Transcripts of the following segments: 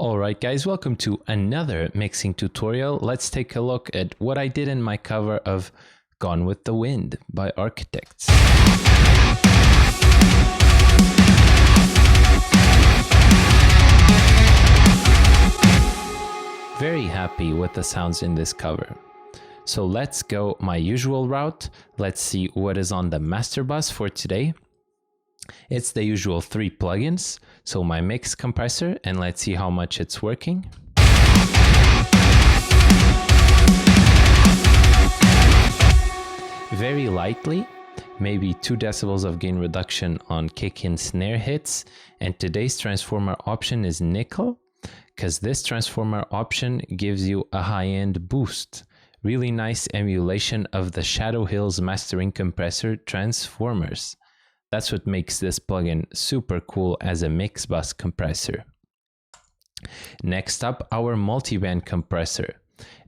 Alright guys, welcome to another mixing tutorial. Let's take a look at what I did in my cover of Gone with the Wind by Architects. Very happy with the sounds in this cover. So let's go my usual route. Let's see what is on the master bus for today. It's the usual 3 plugins, so my mix compressor, and let's see how much it's working. Very lightly, maybe 2 decibels of gain reduction on kick and snare hits, and today's transformer option is nickel, because this transformer option gives you a high-end boost. Really nice emulation of the Shadow Hills mastering compressor transformers. That's what makes this plugin super cool as a mix bus compressor. Next up, our multiband compressor.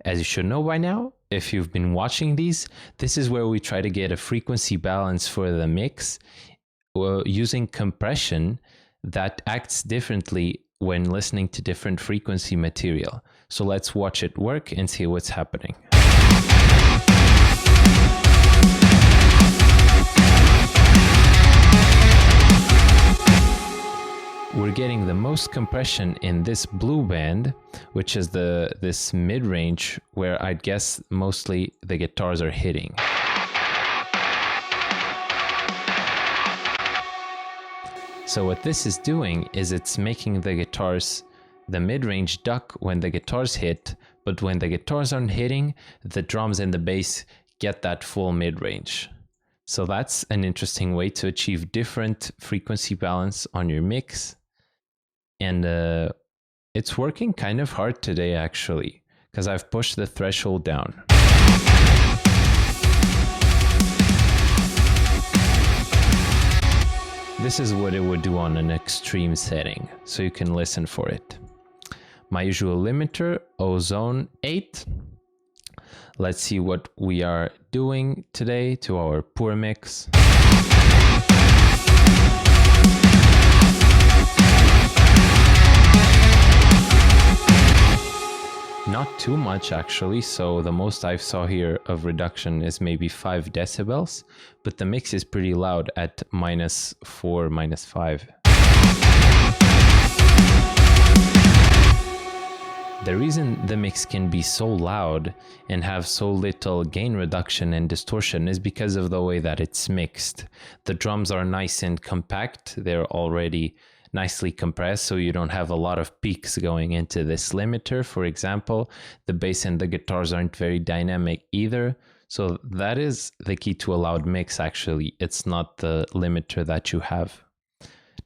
As you should know by now, if you've been watching these, this is where we try to get a frequency balance for the mix using compression that acts differently when listening to different frequency material. So let's watch it work and see what's happening. We're getting the most compression in this blue band, which is this mid-range where I'd guess mostly the guitars are hitting. So what this is doing is it's making the mid-range duck when the guitars hit, but when the guitars aren't hitting, the drums and the bass get that full mid-range. So that's an interesting way to achieve different frequency balance on your mix. And it's working kind of hard today, actually, because I've pushed the threshold down. This is what it would do on an extreme setting, so you can listen for it. My usual limiter, Ozone 8. Let's see what we are doing today to our poor mix. Not too much actually, so the most I saw here of reduction is maybe 5 decibels, but the mix is pretty loud at -4, -5. The reason the mix can be so loud and have so little gain reduction and distortion is because of the way that it's mixed. The drums are nice and compact, they're already nicely compressed, so you don't have a lot of peaks going into this limiter, for example. The bass and the guitars aren't very dynamic either, so that is the key to a loud mix actually. It's not the limiter that you have.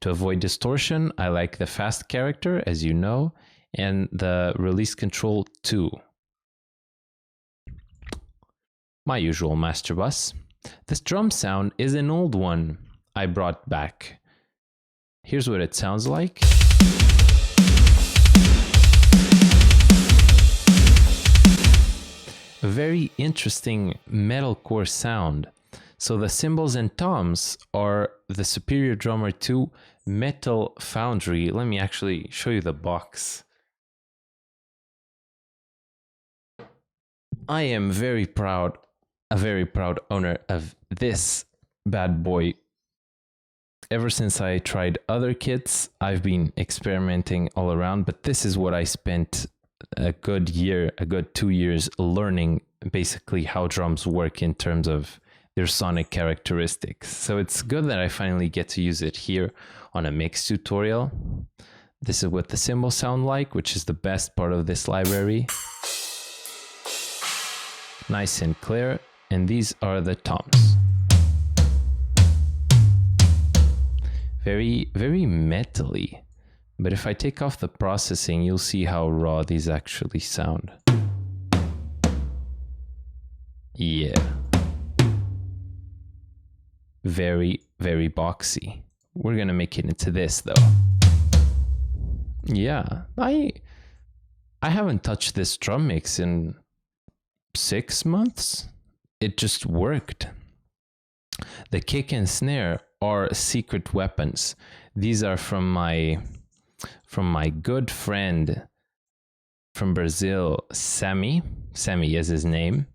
To avoid distortion, I like the fast character, as you know, and the release control 2. My usual master bus. This drum sound is an old one I brought back. Here's what it sounds like. A very interesting metalcore sound. So the cymbals and toms are the Superior Drummer 2 Metal Foundry. Let me actually show you the box. I am a very proud owner of this bad boy. Ever since I tried other kits, I've been experimenting all around, but this is what I spent a good 2 years learning basically how drums work in terms of their sonic characteristics. So it's good that I finally get to use it here on a mix tutorial. This is what the cymbals sound like, which is the best part of this library. Nice and clear, and these are the toms. Very, very metally, but if I take off the processing, you'll see how raw these actually sound. Yeah. Very, very boxy. We're gonna make it into this though. Yeah, I haven't touched this drum mix in 6 months. It just worked. The kick and snare are secret weapons. These are from my from my good friend from Brazil, Sammy. Sammy is his name.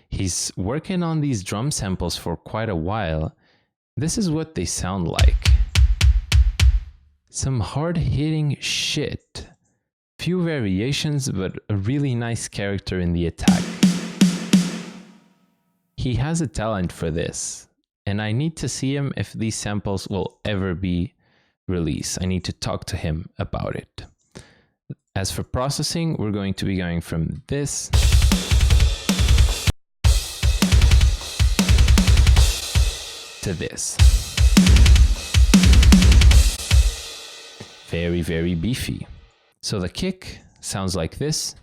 He's working on these drum samples for quite a while. This is what they sound like. Some hard-hitting shit. Few variations, but a really nice character in the attack. He has a talent for this, and I need to see him if these samples will ever be released. I need to talk to him about it. As for processing, we're going to be going from this to this. Very, very beefy. So the kick sounds like this.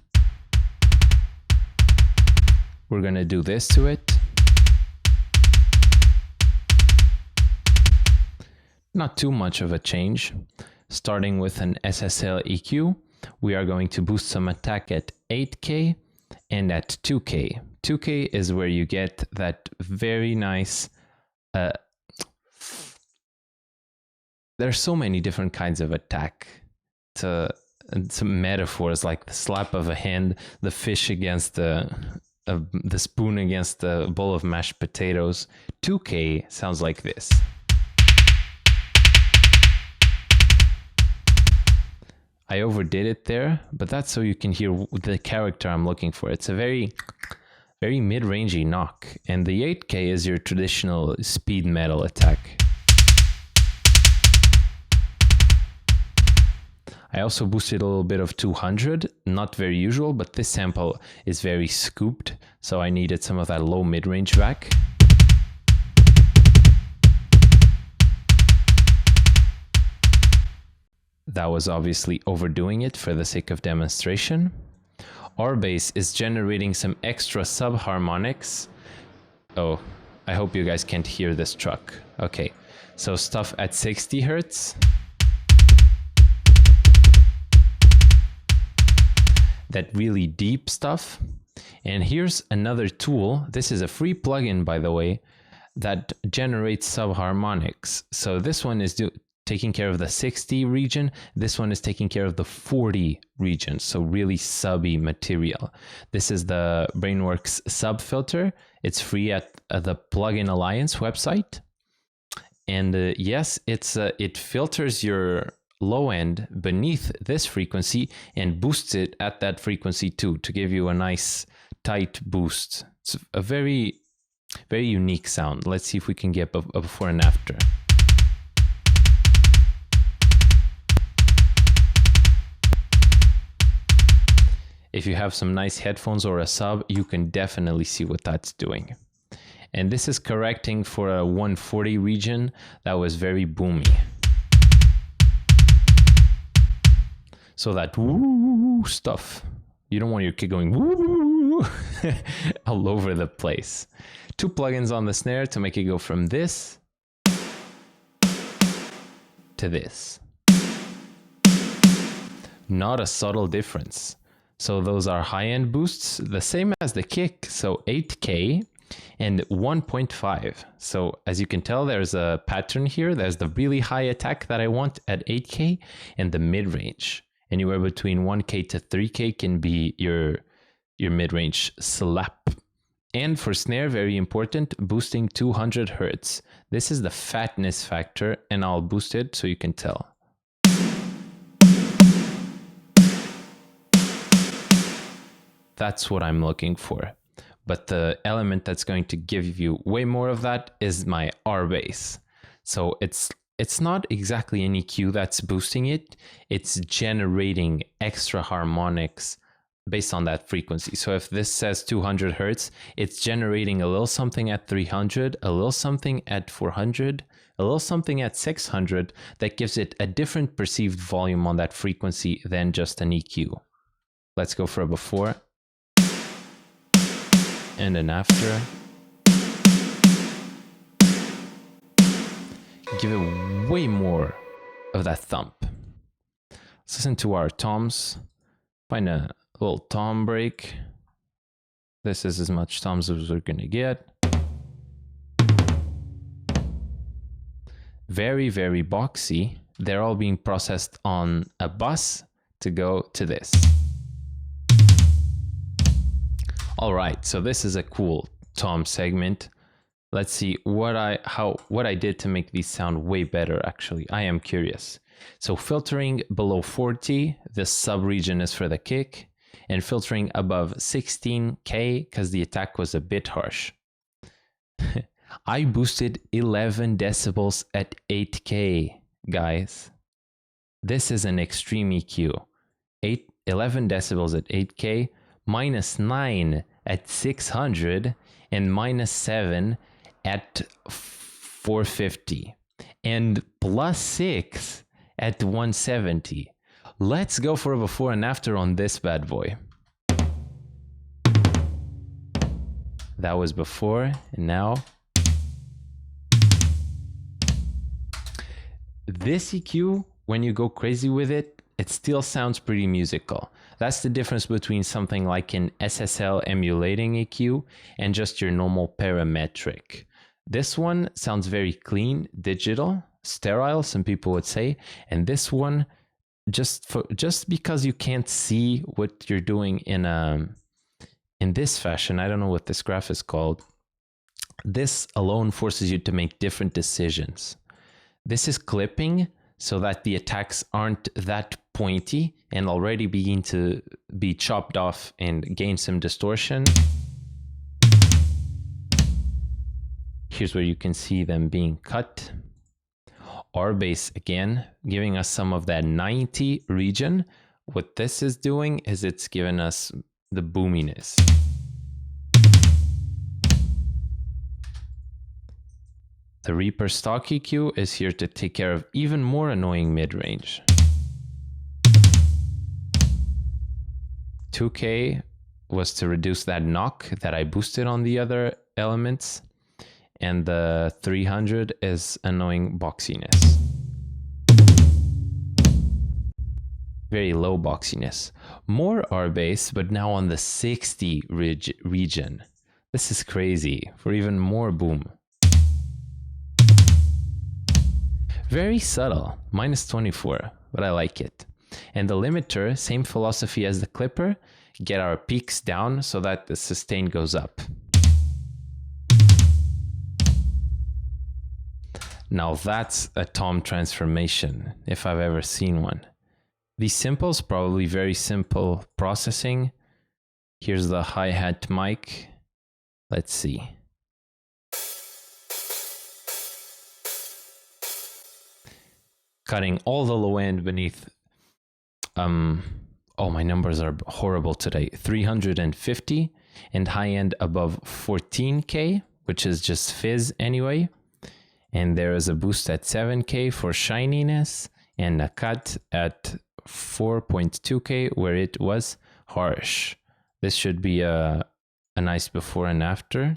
We're gonna do this to it. Not too much of a change. Starting with an SSL EQ, we are going to boost some attack at 8K and at 2K. 2K is where you get that very nice... there's so many different kinds of attack. Some metaphors like the slap of a hand, the fish against the spoon against the bowl of mashed potatoes. 2K sounds like this. I overdid it there, but that's so you can hear the character I'm looking for. It's a very, very mid-rangey knock, and the 8K is your traditional speed metal attack. I also boosted a little bit of 200, not very usual, but this sample is very scooped, so I needed some of that low mid-range back. That was obviously overdoing it for the sake of demonstration. R-Bass is generating some extra subharmonics. Oh, I hope you guys can't hear this truck. Okay, so stuff at 60 Hertz. That really deep stuff. And here's another tool. This is a free plugin, by the way, that generates subharmonics. So this one is taking care of the 60 region. This one is taking care of the 40 region. So really subby material. This is the Brainworks sub filter. It's free at the Plugin Alliance website. And yes, it filters your low end beneath this frequency and boosts it at that frequency too, to give you a nice tight boost. It's a very, very unique sound. Let's see if we can get a before and after. If you have some nice headphones or a sub, you can definitely see what that's doing. And this is correcting for a 140 region that was very boomy. So that woo stuff, you don't want your kid going woo all over the place. 2 plugins on the snare to make it go from this to this. Not a subtle difference. So those are high-end boosts, the same as the kick, so 8K and 1.5. So as you can tell, there's a pattern here. There's the really high attack that I want at 8K and the mid-range. Anywhere between 1K to 3K can be your mid-range slap. And for snare, very important, boosting 200 Hertz. This is the fatness factor, and I'll boost it so you can tell. That's what I'm looking for. But the element that's going to give you way more of that is my R-Bass. So it's not exactly an EQ that's boosting it. It's generating extra harmonics based on that frequency. So if this says 200 Hertz, it's generating a little something at 300, a little something at 400, a little something at 600 that gives it a different perceived volume on that frequency than just an EQ. Let's go for a before and an after. Give it way more of that thump. Let's listen to our toms. Find a little tom break. This is as much toms as we're gonna get. Very, very boxy, they're all being processed on a bus to go to this. All right, so this is a cool tom segment. Let's see what I did to make these sound way better. Actually, I am curious. So filtering below 40, this sub-region is for the kick, and filtering above 16K because the attack was a bit harsh. I boosted 11 decibels at 8K, guys. This is an extreme EQ. 11 decibels at 8K, minus 9 at 600, and minus 7 at 450, and plus 6 at 170. Let's go for a before and after on this bad boy. That was before, and now this EQ, when you go crazy with it, it still sounds pretty musical. That's the difference between something like an SSL emulating EQ and just your normal parametric. This one sounds very clean, digital, sterile, some people would say, and this one, just because you can't see what you're doing in this fashion, I don't know what this graph is called, this alone forces you to make different decisions. This is clipping so that the attacks aren't that pointy and already begin to be chopped off and gain some distortion. Here's where you can see them being cut. R-bass again, giving us some of that 90 region. What this is doing is it's giving us the boominess. The Reaper stock EQ is here to take care of even more annoying mid-range. 2K was to reduce that knock that I boosted on the other elements. And the 300 is annoying boxiness. Very low boxiness. More R-bass, but now on the 60 region. This is crazy, for even more boom. Very subtle, minus 24, but I like it. And the limiter, same philosophy as the clipper, get our peaks down so that the sustain goes up. Now that's a tom transformation, if I've ever seen one. These simples, probably very simple processing. Here's the hi-hat mic. Let's see. Cutting all the low end beneath, oh, my numbers are horrible today. 350 and high end above 14K, which is just fizz anyway. And there is a boost at 7K for shininess and a cut at 4.2K where it was harsh. This should be a nice before and after.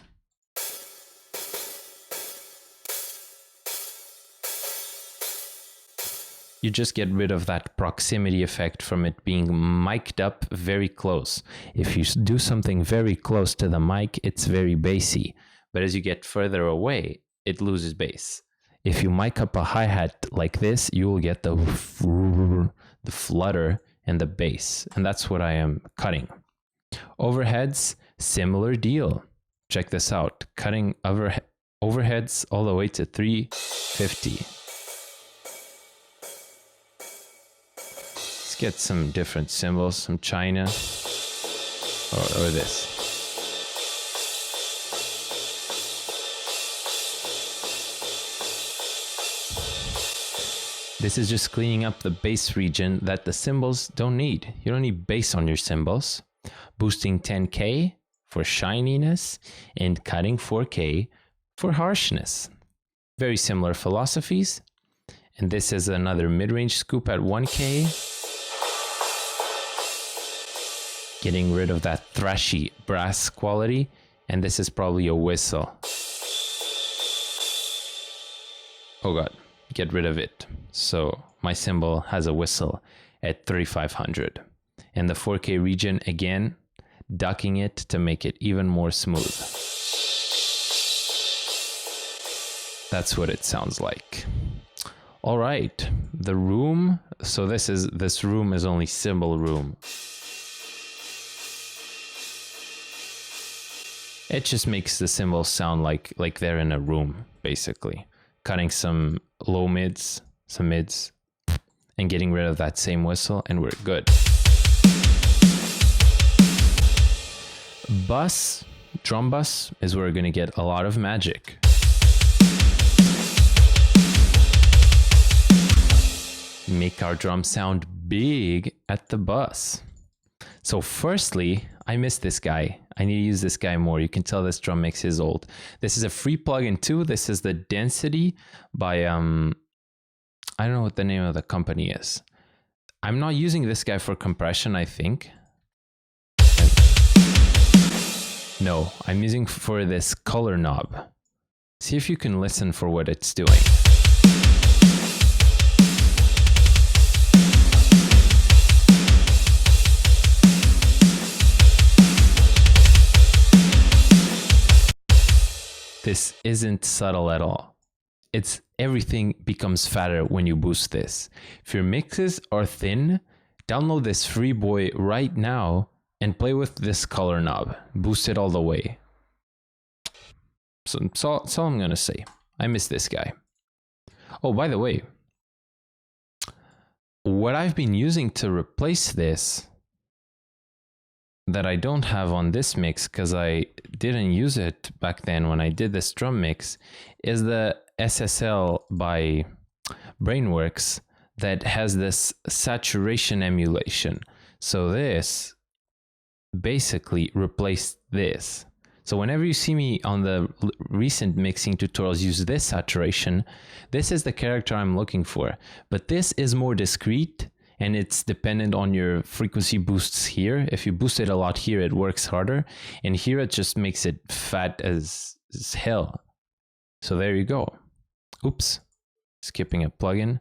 You just get rid of that proximity effect from it being mic'd up very close. If you do something very close to the mic, it's very bassy. But as you get further away, it loses bass. If you mic up a hi-hat like this, you will get the flutter and the bass. And that's what I am cutting. Overheads, similar deal. Check this out. Cutting overheads all the way to 350. Let's get some different cymbals, some China or this. This is just cleaning up the bass region that the cymbals don't need. You don't need bass on your cymbals. Boosting 10K for shininess and cutting 4K for harshness. Very similar philosophies. And this is another mid-range scoop at 1K. Getting rid of that thrashy brass quality. And this is probably a whistle. Oh God. Get rid of it. So my cymbal has a whistle at 3500. And the 4K region, again, ducking it to make it even more smooth. That's what it sounds like. All right, the room. So this room is only cymbal room. It just makes the cymbals sound like they're in a room, basically. Cutting some low mids, some mids, and getting rid of that same whistle, and we're good. Bus, drum bus, is where we're gonna get a lot of magic. Make our drum sound big at the bus. So firstly, I miss this guy. I need to use this guy more. You can tell this drum mix is old. This is a free plugin too. This is the Density by, I don't know what the name of the company is. I'm not using this guy for compression, I think. No, I'm using for this color knob. See if you can listen for what it's doing. This isn't subtle at all. It's everything becomes fatter when you boost this. If your mixes are thin, download this free boy right now and play with this color knob. Boost it all the way. So that's all I'm gonna say. I miss this guy. Oh, by the way, what I've been using to replace this that I don't have on this mix because I didn't use it back then when I did this drum mix is the SSL by Brainworks that has this saturation emulation. So this basically replaced this. So whenever you see me on the recent mixing tutorials use this saturation, this is the character I'm looking for. But this is more discrete and it's dependent on your frequency boosts here. If you boost it a lot here, it works harder. And here it just makes it fat as hell. So there you go. Oops, skipping a plugin.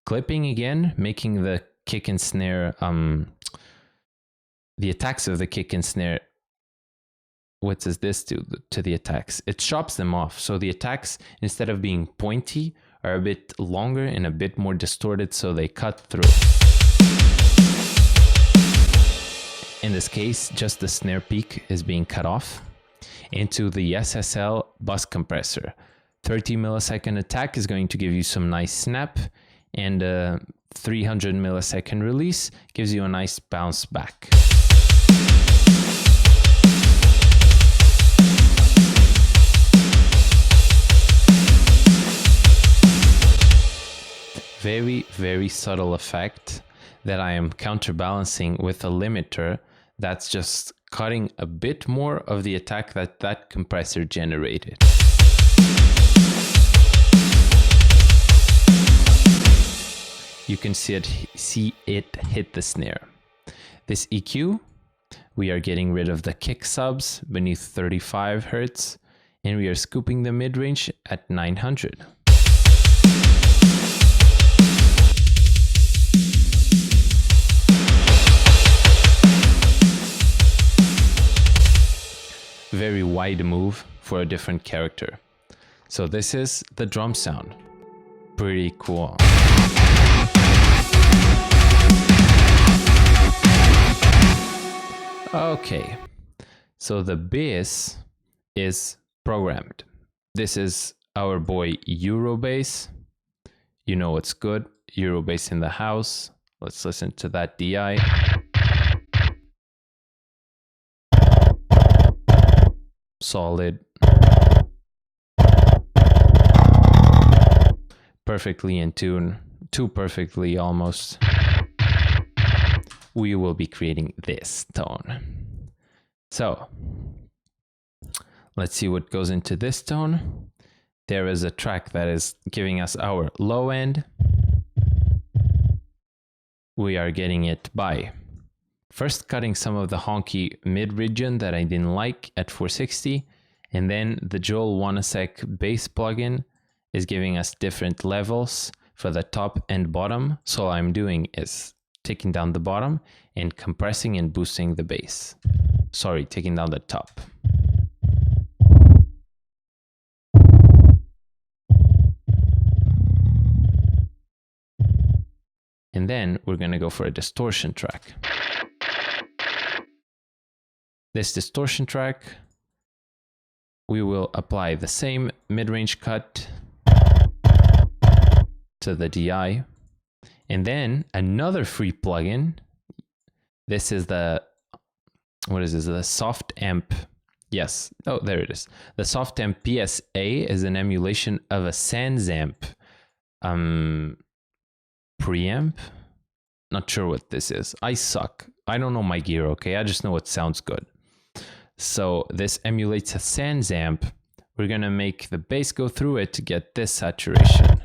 Clipping again, making the kick and snare, the attacks of the kick and snare. What does this do to the attacks? It chops them off. So the attacks, instead of being pointy, are a bit longer and a bit more distorted, so they cut through. In this case, just the snare peak is being cut off into the SSL bus compressor. 30 millisecond attack is going to give you some nice snap, and a 300 millisecond release gives you a nice bounce back. Very, very subtle effect that I am counterbalancing with a limiter that's just cutting a bit more of the attack that compressor generated. You can see it hit the snare. This EQ, we are getting rid of the kick subs beneath 35 Hertz, and we are scooping the mid-range at 900. Very wide move for a different character. So this is the drum sound. Pretty cool. Okay, so the bass is programmed. This is our boy Eurobass. You know it's good. Eurobass in the house. Let's listen to that DI. Solid. Perfectly in tune. Too perfectly almost. We will be creating this tone. So let's see what goes into this tone. There is a track that is giving us our low end. We are getting it by first cutting some of the honky mid region that I didn't like at 460, and then the Joel Wanasek bass plugin is giving us different levels for the top and bottom. So all I'm doing is taking down the bottom and compressing and boosting the bass. Sorry, taking down the top. And then we're going to go for a distortion track. This distortion track, we will apply the same mid-range cut to the DI. And then another free plugin. This is the, what is this? The Soft Amp. Yes. Oh, there it is. The Soft Amp PSA is an emulation of a SansAmp preamp. Not sure what this is. I suck. I don't know my gear, okay? I just know it sounds good. So this emulates a SansAmp. We're going to make the bass go through it to get this saturation.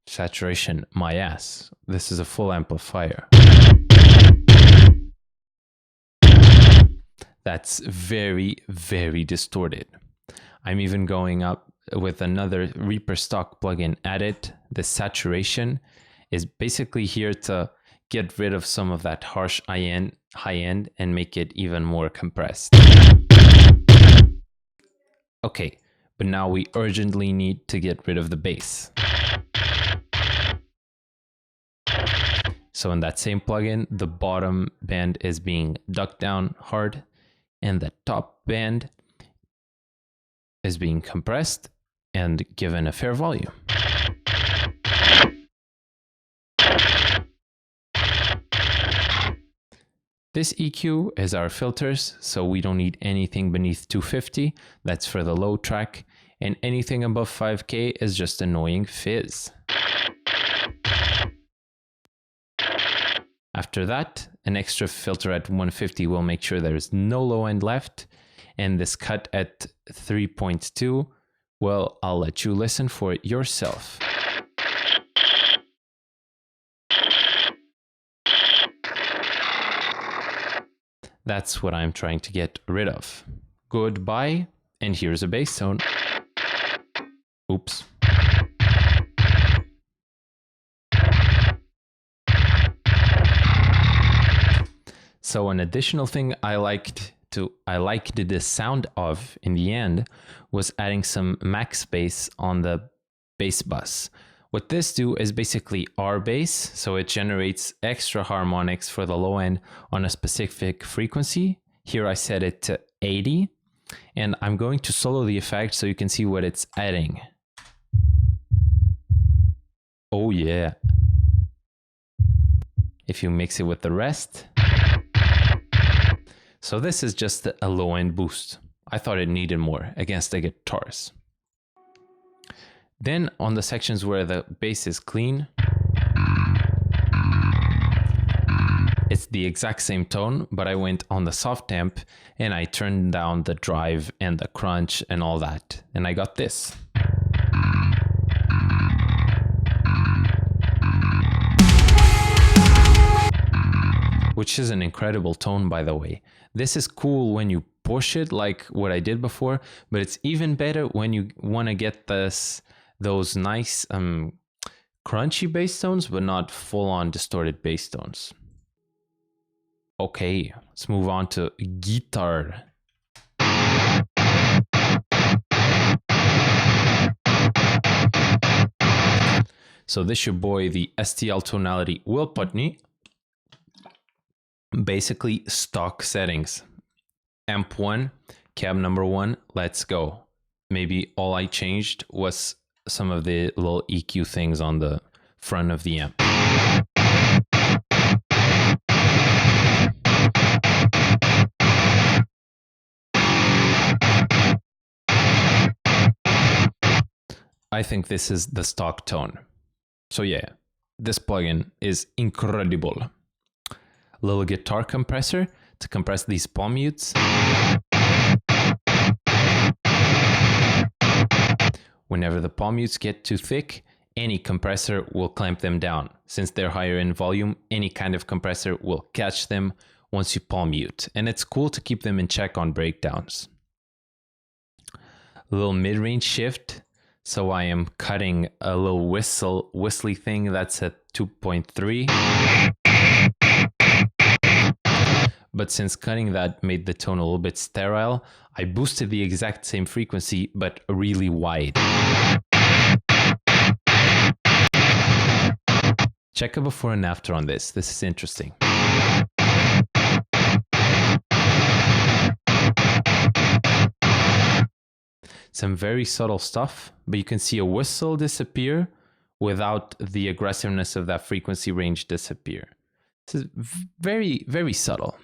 Saturation, my ass. This is a full amplifier. That's very, very distorted. I'm even going up with another Reaper stock plugin added. The saturation is basically here to get rid of some of that harsh high end and make it even more compressed. Okay, but now we urgently need to get rid of the bass. So in that same plugin, the bottom band is being ducked down hard and the top band is being compressed and given a fair volume. This EQ is our filters, so we don't need anything beneath 250. That's for the low track, and anything above 5K is just annoying fizz. After that, an extra filter at 150 will make sure there is no low end left, and this cut at 3.2, well, I'll let you listen for it yourself. That's what I'm trying to get rid of. Goodbye, and here's a bass tone. Oops. So an additional thing I liked the sound of in the end was adding some max bass on the bass bus. What this do is basically R bass, so it generates extra harmonics for the low end on a specific frequency. Here I set it to 80, and I'm going to solo the effect so you can see what it's adding. Oh yeah. If you mix it with the rest. So this is just a low end boost. I thought it needed more against the guitars. Then on the sections where the bass is clean, it's the exact same tone, but I went on the soft amp and I turned down the drive and the crunch and all that. And I got this. Which is an incredible tone, by the way. This is cool when you push it like what I did before, but it's even better when you want to get those nice crunchy bass tones, but not full-on distorted bass tones. Okay, let's move on to guitar. So this your boy, the STL Tonality Will Putney. Basically stock settings. Amp 1, cab number 1, let's go. Maybe all I changed was some of the little EQ things on the front of the amp. I think this is the stock tone. So yeah, this plugin is incredible. Little guitar compressor to compress these palm mutes. Whenever the palm mutes get too thick, any compressor will clamp them down. Since they're higher in volume, any kind of compressor will catch them once you palm mute. And it's cool to keep them in check on breakdowns. A little mid-range shift. So I am cutting a little whistly thing that's at 2.3. But since cutting that made the tone a little bit sterile, I boosted the exact same frequency, but really wide. Check a before and after on this. This is interesting. Some very subtle stuff, but you can see a whistle disappear without the aggressiveness of that frequency range disappear. This is very, very subtle.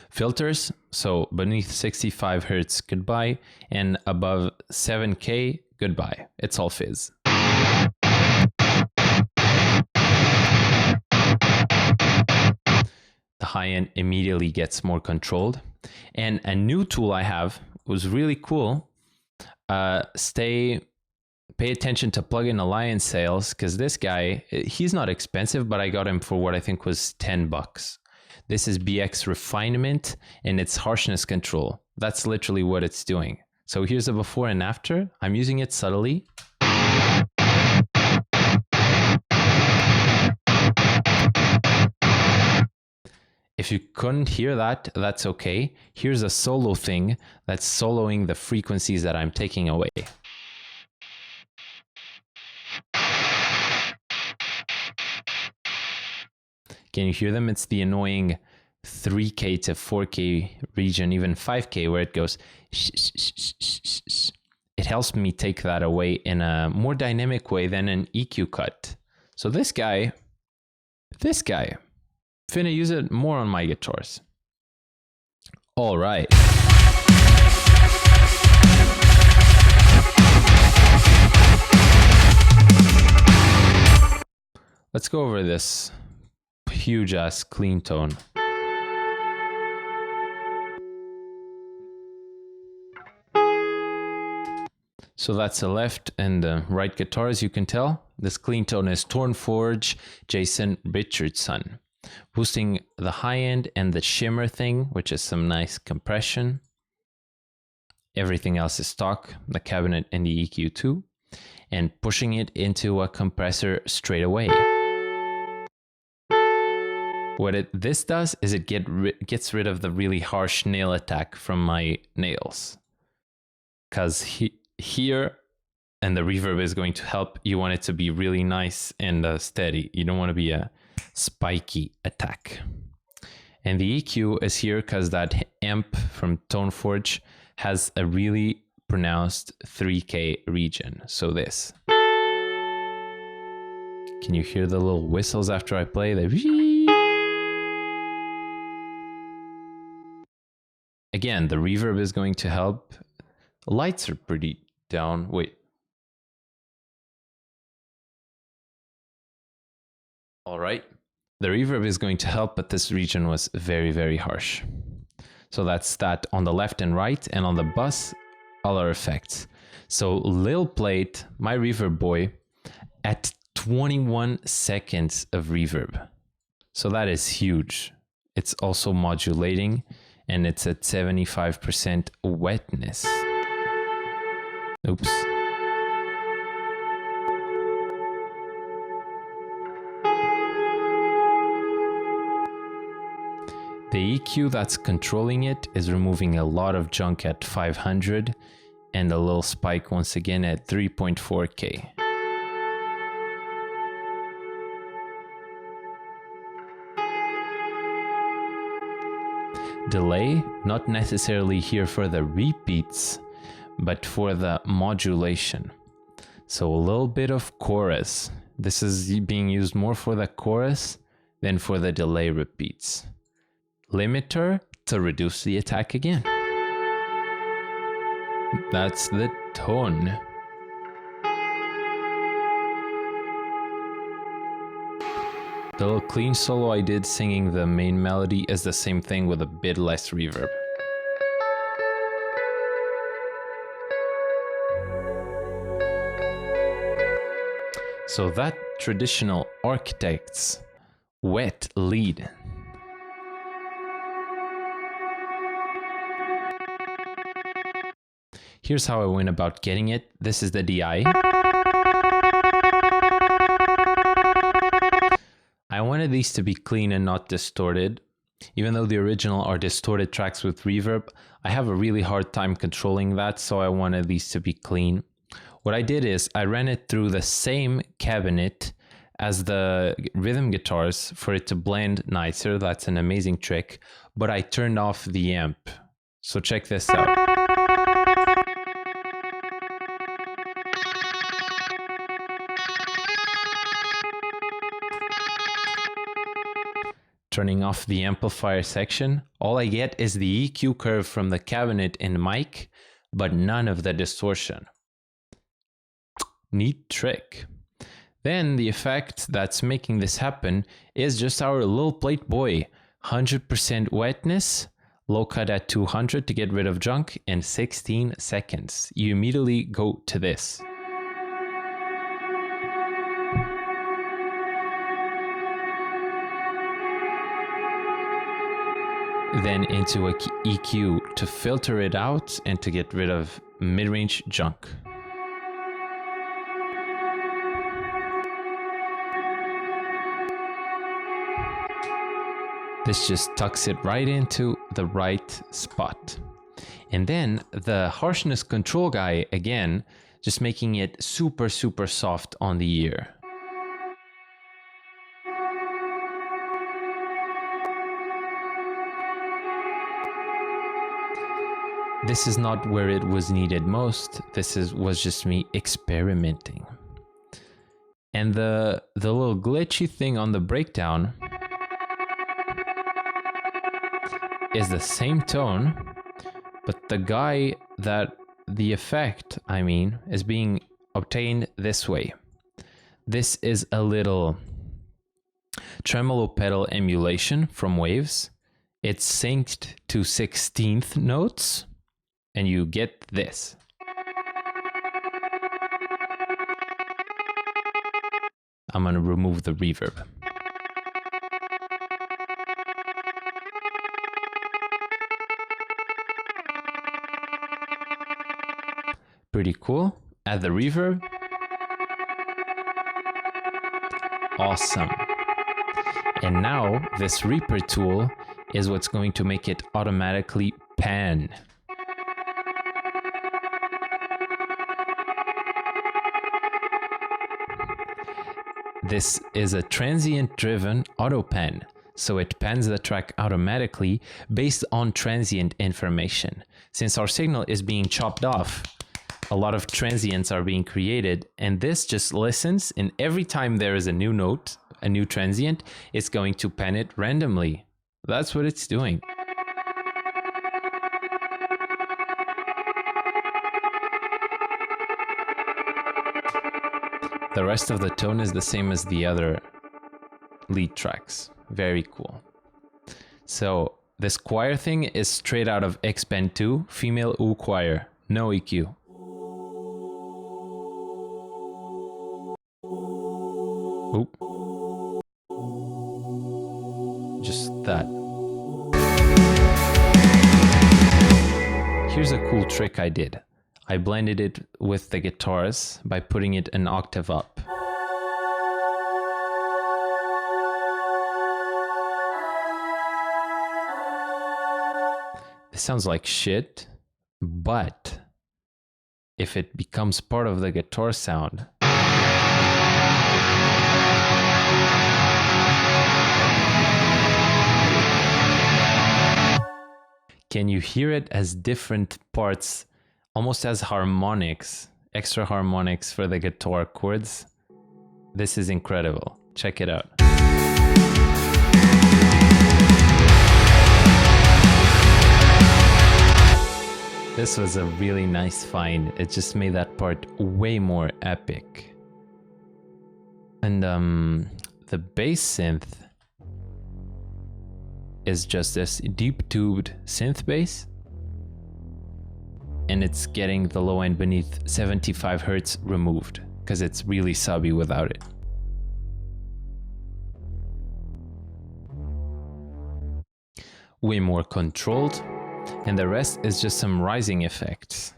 Filters, so beneath 65 Hertz, goodbye, and above 7K, goodbye. It's all fizz. The high end immediately gets more controlled. And a new tool I have was really cool. Pay attention to Plugin Alliance sales, because this guy, he's not expensive, but I got him for what I think was $10. This is BX Refinement, and it's harshness control. That's literally what it's doing. So here's a before and after. I'm using it subtly. If you couldn't hear that, that's okay. Here's a solo thing that's soloing the frequencies that I'm taking away. Can you hear them? It's the annoying 3K to 4K region, even 5K, where it goes shh, shh, shh, shh, shh, shh. It helps me take that away in a more dynamic way than an EQ cut. So this guy, finna use it more on my guitars. All right. Let's go over this huge ass clean tone. So that's the left and the right guitar, as you can tell. This clean tone is Torn Forge, Jason Richardson. Boosting the high end and the shimmer thing, which is some nice compression. Everything else is stock, the cabinet and the EQ too. And pushing it into a compressor straight away. What this does is it gets rid of the really harsh nail attack from my nails. Because here, and the reverb is going to help, you want it to be really nice and steady. You don't want to be a spiky attack. And the EQ is here because that amp from Tone Forge has a really pronounced 3K region. So this. Can you hear the little whistles after I play? Again, the reverb is going to help. Lights are pretty down. Wait. All right. The reverb is going to help, but this region was very, very harsh. So that's that on the left and right, and on the bus, all our effects. So Lil played my reverb boy at 21 seconds of reverb. So that is huge. It's also modulating, and it's at 75% wetness. Oops. The EQ that's controlling it is removing a lot of junk at 500 and a little spike once again at 3.4K. Delay, not necessarily here for the repeats, but for the modulation. So a little bit of chorus. This is being used more for the chorus than for the delay repeats. Limiter to reduce the attack again. That's the tone. The little clean solo I did singing the main melody is the same thing with a bit less reverb. So that traditional Architects wet lead. Here's how I went about getting it. This is the DI. I wanted these to be clean and not distorted. Even though the original are distorted tracks with reverb, I have a really hard time controlling that, so I wanted these to be clean. What I did is I ran it through the same cabinet as the rhythm guitars for it to blend nicer. That's an amazing trick. But I turned off the amp. So check this out. Turning off the amplifier section, all I get is the EQ curve from the cabinet and mic, but none of the distortion. Neat trick. Then the effect that's making this happen is just our little plate boy. 100% wetness, low cut at 200 to get rid of junk, and 16 seconds. You immediately go to this. Then into a EQ to filter it out and to get rid of mid-range junk. This just tucks it right into the right spot. And then the harshness control guy, again, just making it super, super soft on the ear. This is not where it was needed most. Was just me experimenting. And the little glitchy thing on the breakdown is the same tone, but the guy that the effect, is being obtained this way. This is a little tremolo pedal emulation from Waves. It's synced to 16th notes. And you get this. I'm going to remove the reverb. Pretty cool. Add the reverb. Awesome. And now this Reaper tool is what's going to make it automatically pan. This is a transient-driven auto pan, so it pans the track automatically based on transient information. Since our signal is being chopped off, a lot of transients are being created, and this just listens, and every time there is a new note, a new transient, it's going to pan it randomly. That's what it's doing. The rest of the tone is the same as the other lead tracks. Very cool. So this choir thing is straight out of X-Band 2, female U choir, no EQ. Oop. Just that. Here's a cool trick I did. I blended it with the guitars by putting it an octave up. This sounds like shit, but if it becomes part of the guitar sound, can you hear it as different parts? Almost as harmonics, extra harmonics for the guitar chords. This is incredible. Check it out. This was a really nice find. It just made that part way more epic. And the bass synth is just this deep tubed synth bass. And it's getting the low end beneath 75 Hz removed because it's really subby without it. Way more controlled, and the rest is just some rising effects.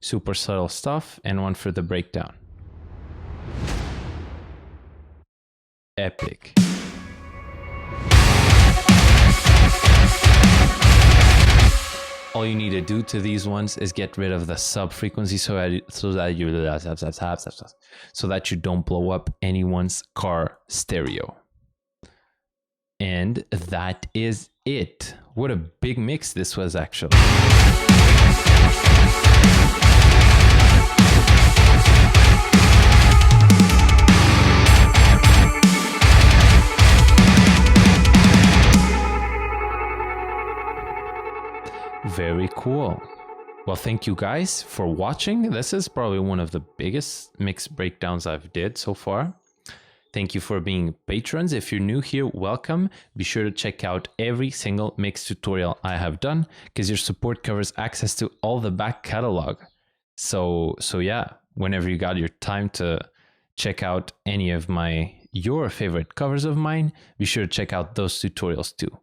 Super subtle stuff, and one for the breakdown. Epic. All you need to do to these ones is get rid of the sub frequency so that you don't blow up anyone's car stereo. And that is it. What a big mix this was, actually. Very cool. Well, thank you guys for watching. This is probably one of the biggest mix breakdowns I've did so far. Thank you for being patrons. If you're new here, welcome. Be sure to check out every single mix tutorial I have done, because your support covers access to all the back catalog. So yeah, whenever you got your time to check out any of your favorite covers of mine, be sure to check out those tutorials too.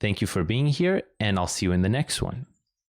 Thank you for being here, and I'll see you in the next one.